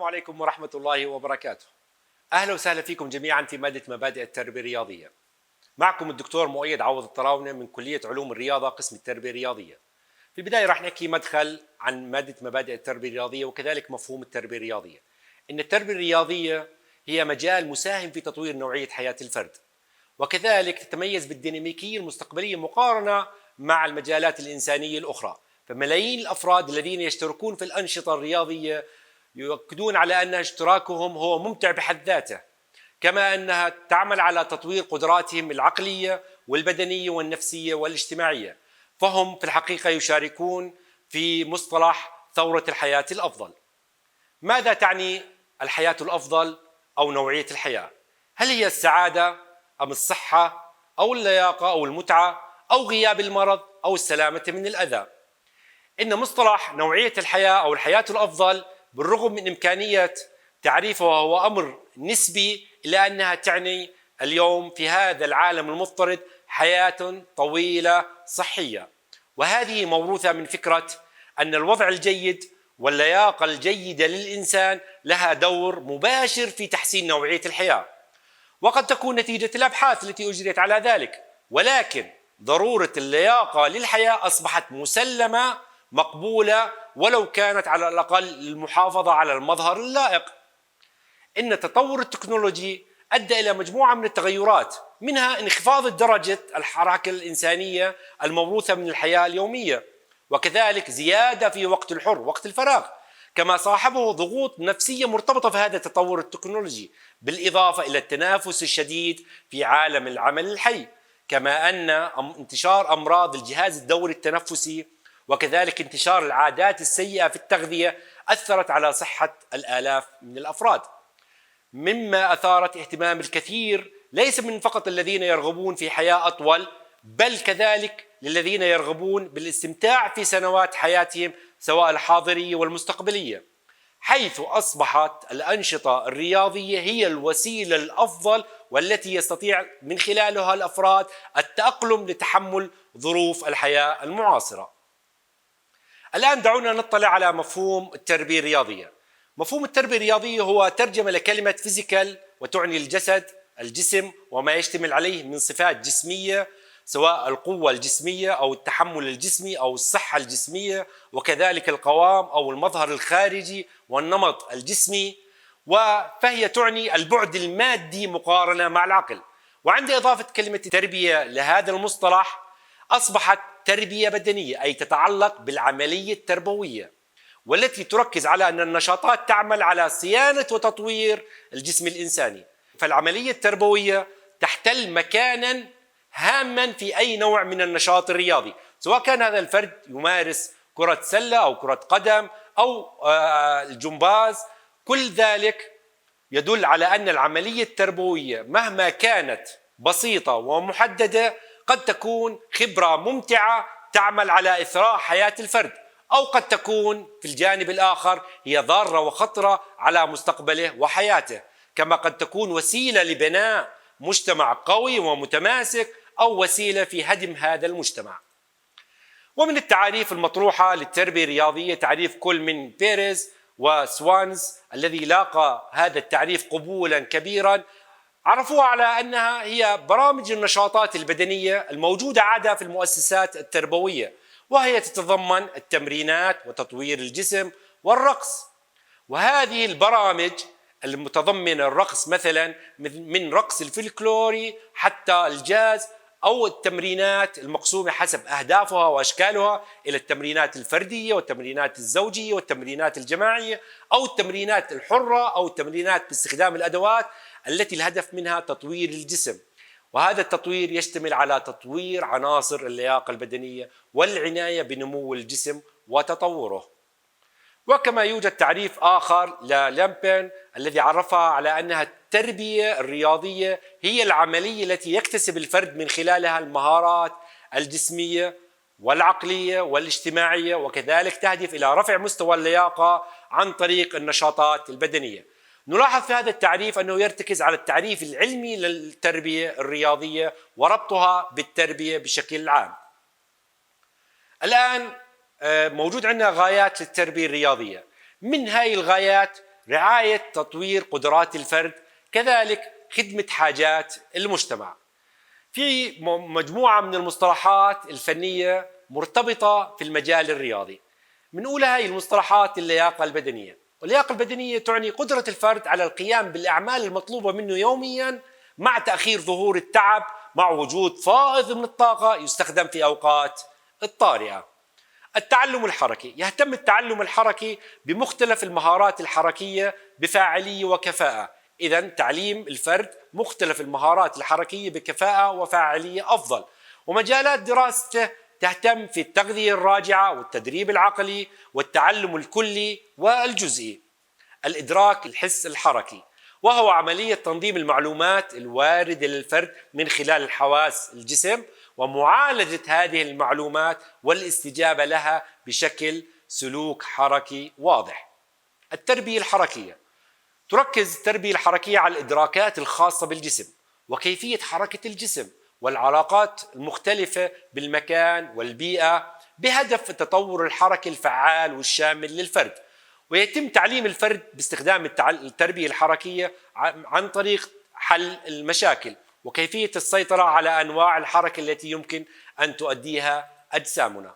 السلام عليكم ورحمة الله وبركاته. أهلا وسهلا فيكم جميعا في مادة مبادئ التربية الرياضية. معكم الدكتور مؤيد عوض الطراونة من كلية علوم الرياضة قسم التربية الرياضية. في البداية راح نحكي مدخل عن مادة مبادئ التربية الرياضية وكذلك مفهوم التربية الرياضية. إن التربية الرياضية هي مجال مساهم في تطوير نوعية حياة الفرد، وكذلك تتميز بالديناميكية المستقبلية مقارنة مع المجالات الإنسانية الأخرى. فملايين الأفراد الذين يشتركون في الأنشطة الرياضية يؤكدون على أن اشتراكهم هو ممتع بحد ذاته، كما أنها تعمل على تطوير قدراتهم العقلية والبدنية والنفسية والاجتماعية، فهم في الحقيقة يشاركون في مصطلح ثورة الحياة الأفضل. ماذا تعني الحياة الأفضل أو نوعية الحياة؟ هل هي السعادة أم الصحة أو اللياقة أو المتعة أو غياب المرض أو السلامة من الأذى؟ إن مصطلح نوعية الحياة أو الحياة الأفضل بالرغم من إمكانية تعريفه وهو أمر نسبي، إلا أنها تعني اليوم في هذا العالم المضطرد حياة طويلة صحية، وهذه موروثة من فكرة أن الوضع الجيد واللياقة الجيدة للإنسان لها دور مباشر في تحسين نوعية الحياة، وقد تكون نتيجة الأبحاث التي أجريت على ذلك، ولكن ضرورة اللياقة للحياة أصبحت مسلمة مقبولة ولو كانت على الأقل المحافظة على المظهر اللائق. إن التطور التكنولوجي أدى إلى مجموعة من التغيرات، منها انخفاض درجة الحركة الإنسانية الموروثة من الحياة اليومية، وكذلك زيادة في وقت الحر وقت الفراغ، كما صاحبه ضغوط نفسية مرتبطة في هذا التطور التكنولوجي، بالإضافة إلى التنافس الشديد في عالم العمل الحي، كما أن انتشار أمراض الجهاز الدوري التنفسي وكذلك انتشار العادات السيئة في التغذية أثرت على صحة الآلاف من الأفراد، مما أثارت اهتمام الكثير ليس من فقط الذين يرغبون في حياة أطول، بل كذلك للذين يرغبون بالاستمتاع في سنوات حياتهم سواء الحاضرية والمستقبلية، حيث أصبحت الأنشطة الرياضية هي الوسيلة الأفضل والتي يستطيع من خلالها الأفراد التأقلم لتحمل ظروف الحياة المعاصرة. الآن دعونا نطلع على مفهوم التربية الرياضية. مفهوم التربية الرياضية هو ترجمة لكلمة فيزيكال، وتعني الجسم وما يشتمل عليه من صفات جسمية، سواء القوة الجسمية أو التحمل الجسمي أو الصحة الجسمية، وكذلك القوام أو المظهر الخارجي والنمط الجسمي، فهي تعني البعد المادي مقارنة مع العقل. وعند إضافة كلمة تربية لهذا المصطلح أصبحت تربية بدنية، أي تتعلق بالعملية التربوية، والتي تركز على أن النشاطات تعمل على صيانة وتطوير الجسم الإنساني. فالعملية التربوية تحتل مكانا هاما في أي نوع من النشاط الرياضي، سواء كان هذا الفرد يمارس كرة سلة أو كرة قدم أو الجمباز. كل ذلك يدل على أن العملية التربوية مهما كانت بسيطة ومحددة قد تكون خبرة ممتعة تعمل على إثراء حياة الفرد، أو قد تكون في الجانب الآخر هي ضارة وخطرة على مستقبله وحياته، كما قد تكون وسيلة لبناء مجتمع قوي ومتماسك أو وسيلة في هدم هذا المجتمع. ومن التعاريف المطروحة للتربية الرياضية تعريف كل من بيريز وسوانز الذي لاقى هذا التعريف قبولا كبيرا، عرفوها على أنها هي برامج النشاطات البدنية الموجودة عادة في المؤسسات التربوية، وهي تتضمن التمرينات وتطوير الجسم والرقص. وهذه البرامج المتضمنة الرقص مثلا من رقص الفلكلوري حتى الجاز، أو التمرينات المقسومة حسب أهدافها وأشكالها إلى التمرينات الفردية والتمرينات الزوجية والتمرينات الجماعية، أو التمرينات الحرة أو التمرينات باستخدام الأدوات التي الهدف منها تطوير الجسم. وهذا التطوير يشتمل على تطوير عناصر اللياقة البدنية والعناية بنمو الجسم وتطوره. وكما يوجد تعريف آخر للامبن الذي عرفها على أنها التربية الرياضية هي العملية التي يكتسب الفرد من خلالها المهارات الجسمية والعقلية والاجتماعية، وكذلك تهدف إلى رفع مستوى اللياقة عن طريق النشاطات البدنية. نلاحظ في هذا التعريف أنه يرتكز على التعريف العلمي للتربية الرياضية وربطها بالتربية بشكل عام. الآن موجود عندنا غايات للتربية الرياضية. من هاي الغايات رعاية تطوير قدرات الفرد، كذلك خدمة حاجات المجتمع. في مجموعة من المصطلحات الفنية مرتبطة في المجال الرياضي. من أولها هي المصطلحات اللياقة البدنية. واللياقة البدنية تعني قدرة الفرد على القيام بالأعمال المطلوبة منه يوميا مع تأخير ظهور التعب، مع وجود فائض من الطاقة يستخدم في أوقات الطارئة. التعلم الحركي، يهتم التعلم الحركي بمختلف المهارات الحركية بفاعلية وكفاءة. إذن تعليم الفرد مختلف المهارات الحركية بكفاءة وفاعلية أفضل. ومجالات دراسته تهتم في التغذية الراجعة والتدريب العقلي والتعلم الكلي والجزئي. الإدراك الحس الحركي، وهو عملية تنظيم المعلومات الواردة للفرد من خلال الحواس الجسم ومعالجة هذه المعلومات والاستجابة لها بشكل سلوك حركي واضح. التربية الحركية، تركز التربية الحركية على الإدراكات الخاصة بالجسم وكيفية حركة الجسم والعلاقات المختلفة بالمكان والبيئة بهدف التطور الحركي الفعال والشامل للفرد. ويتم تعليم الفرد باستخدام التربية الحركية عن طريق حل المشاكل وكيفية السيطرة على أنواع الحركة التي يمكن أن تؤديها أجسامنا.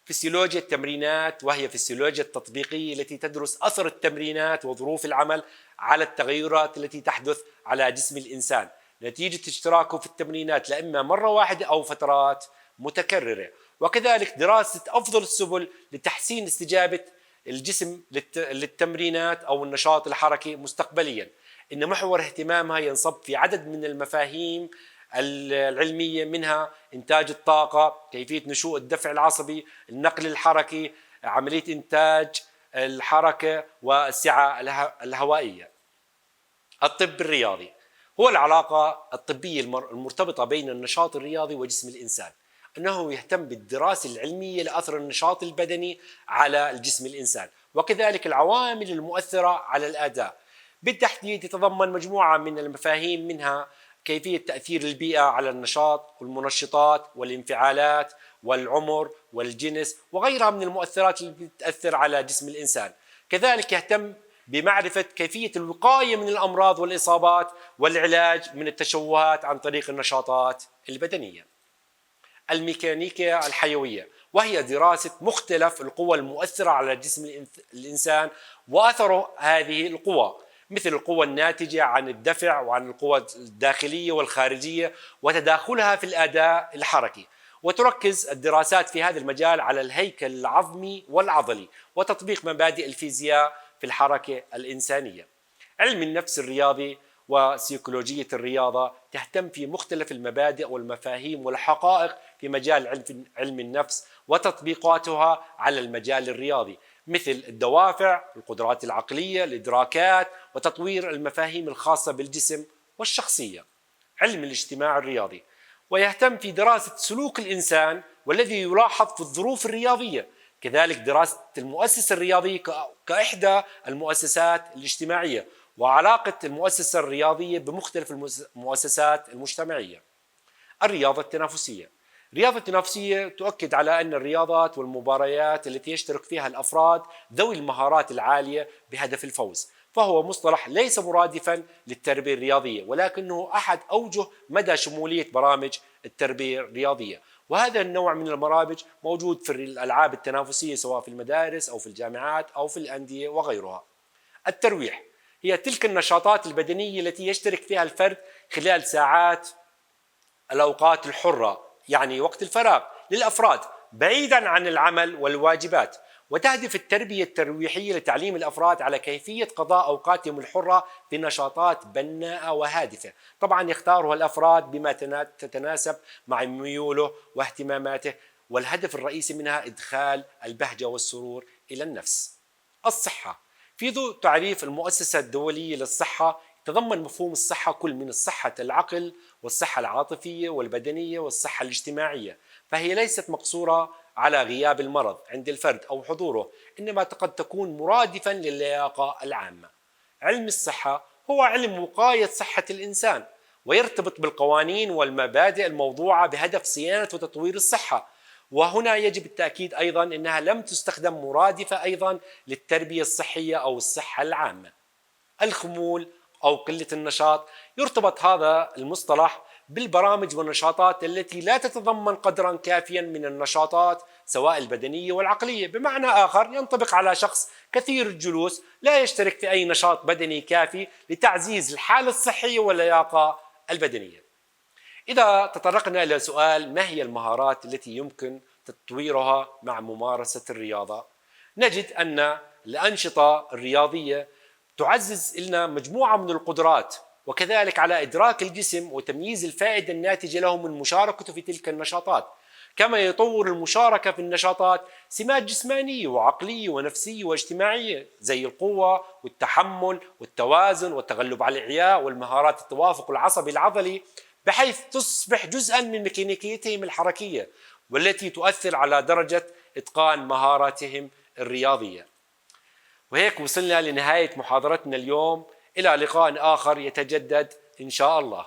فسيولوجيا التمرينات، وهي فسيولوجيا التطبيقية التي تدرس أثر التمرينات وظروف العمل على التغيرات التي تحدث على جسم الإنسان نتيجة اشتراكه في التمرينات لإما مرة واحدة أو فترات متكررة. وكذلك دراسة أفضل السبل لتحسين استجابة الجسم للتمرينات أو النشاط الحركي مستقبليا. إن محور اهتمامها ينصب في عدد من المفاهيم العلمية، منها إنتاج الطاقة، كيفية نشوء الدفع العصبي، النقل الحركي، عملية إنتاج الحركة والسعة الهوائية. الطب الرياضي هو العلاقة الطبية المرتبطة بين النشاط الرياضي وجسم الإنسان. أنه يهتم بالدراسة العلمية لأثر النشاط البدني على الجسم الإنسان وكذلك العوامل المؤثرة على الأداء. بالتحديد يتضمن مجموعة من المفاهيم، منها كيفية تأثير البيئة على النشاط والمنشطات والانفعالات والعمر والجنس وغيرها من المؤثرات اللي بتأثر على جسم الإنسان. كذلك يهتم بمعرفة كيفية الوقاية من الأمراض والإصابات والعلاج من التشوهات عن طريق النشاطات البدنية. الميكانيكا الحيوية، وهي دراسة مختلف القوى المؤثرة على جسم الإنسان وأثر هذه القوى، مثل القوى الناتجة عن الدفع وعن القوى الداخلية والخارجية وتداخلها في الأداء الحركي. وتركز الدراسات في هذا المجال على الهيكل العظمي والعضلي وتطبيق مبادئ الفيزياء في الحركة الإنسانية. علم النفس الرياضي وسيكولوجية الرياضة تهتم في مختلف المبادئ والمفاهيم والحقائق في مجال علم النفس وتطبيقاتها على المجال الرياضي، مثل الدوافع، القدرات العقلية، الإدراكات، وتطوير المفاهيم الخاصة بالجسم والشخصية. علم الاجتماع الرياضي، ويهتم في دراسة سلوك الإنسان والذي يلاحظ في الظروف الرياضية. كذلك دراسة المؤسسة الرياضية كإحدى المؤسسات الاجتماعية وعلاقة المؤسسة الرياضية بمختلف المؤسسات المجتمعية. الرياضة التنافسية، الرياضة التنافسية تؤكد على أن الرياضات والمباريات التي يشترك فيها الأفراد ذوي المهارات العالية بهدف الفوز، فهو مصطلح ليس مرادفا للتربية الرياضية ولكنه أحد أوجه مدى شمولية برامج التربية الرياضية. وهذا النوع من البرامج موجود في الألعاب التنافسية سواء في المدارس أو في الجامعات أو في الأندية وغيرها. الترويح هي تلك النشاطات البدنية التي يشترك فيها الفرد خلال ساعات الأوقات الحرة، يعني وقت الفراغ للأفراد بعيدا عن العمل والواجبات. وتهدف التربية الترويحية لتعليم الأفراد على كيفية قضاء أوقاتهم الحرة في نشاطات بناءة وهادفة، طبعا يختارها الأفراد بما تتناسب مع ميوله واهتماماته، والهدف الرئيسي منها إدخال البهجة والسرور إلى النفس. الصحة، في ضوء تعريف المؤسسة الدولية للصحة يتضمن مفهوم الصحة كل من الصحة العقل والصحة العاطفية والبدنية والصحة الاجتماعية، فهي ليست مقصورة على غياب المرض عند الفرد أو حضوره، إنما قد تكون مرادفا للياقة العامة. علم الصحة هو علم وقاية صحة الإنسان ويرتبط بالقوانين والمبادئ الموضوعة بهدف صيانة وتطوير الصحة. وهنا يجب التأكيد أيضا أنها لم تستخدم مرادفة أيضا للتربية الصحية أو الصحة العامة. الخمول أو قلة النشاط. يرتبط هذا المصطلح بالبرامج والنشاطات التي لا تتضمن قدرا كافيا من النشاطات سواء البدنية والعقلية. بمعنى آخر ينطبق على شخص كثير الجلوس لا يشترك في أي نشاط بدني كافي لتعزيز الحالة الصحية واللياقة البدنية. إذا تطرقنا إلى سؤال ما هي المهارات التي يمكن تطويرها مع ممارسة الرياضة، نجد أن الأنشطة الرياضية تعزز لنا مجموعة من القدرات، وكذلك على إدراك الجسم وتمييز الفائدة الناتجة له من مشاركته في تلك النشاطات. كما يطور المشاركة في النشاطات سمات جسمانية وعقلية ونفسية واجتماعية زي القوة والتحمل والتوازن والتغلب على الإعياء والمهارات التوافق العصبي العضلي، بحيث تصبح جزءا من ميكانيكيتهم الحركية والتي تؤثر على درجة إتقان مهاراتهم الرياضية. وهيك وصلنا لنهاية محاضرتنا اليوم، إلى لقاء آخر يتجدد إن شاء الله.